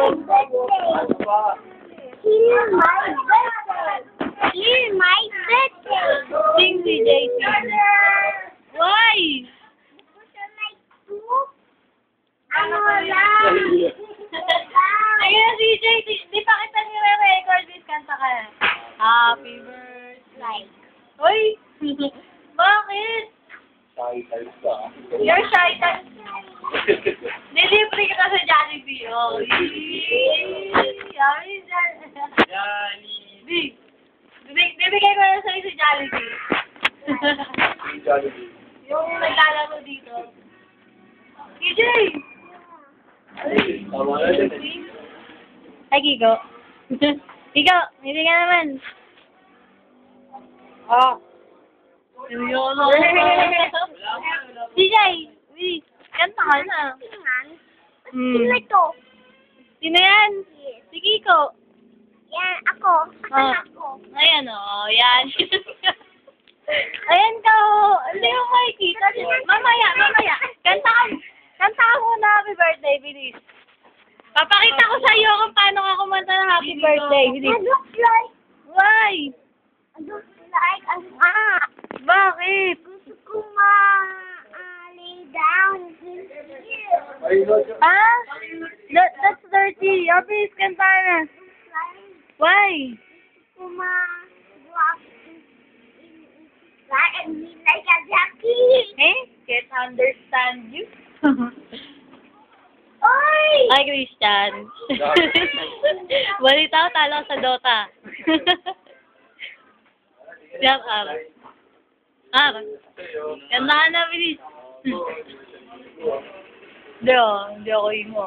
Hear my birthday. Hear my birthday. Sing si JC. Why? Ano lang? Ayun na si JC. Di pa kita nire-record this kanta ka. Happy birthday. Hoy! Bakit? You're shy type. Nilibre kita sa Jollibee. Oh, yay! Jollibee. Bibigay ko na sa'yo sa Jollibee. Yung naglalaro dito. DJ! Ay, Kiko. Kiko, hindi ka naman. Oh. DJ, kanta ka na. Sino ito? Sino yan? Si Kiko. Yan, ako. Ako. Ayan o, yan. Ayan ka o. Hindi mo makikita. Mamaya. Kanta ka muna, happy birthday, bilis. Papakita ko sa'yo kung paano ka kumanta ng happy birthday, bilis. I don't like, Why? Bakit? gusto ko lay down. Ah? That's dirty. Please, kanta na. Why? Gusto ko walk and be like a Jackie. Can't understand you. Oy! Hi, Christian. Balita ko, talo sa Dota. Yan, Ganda ka na, bilis. Hindi ako imo.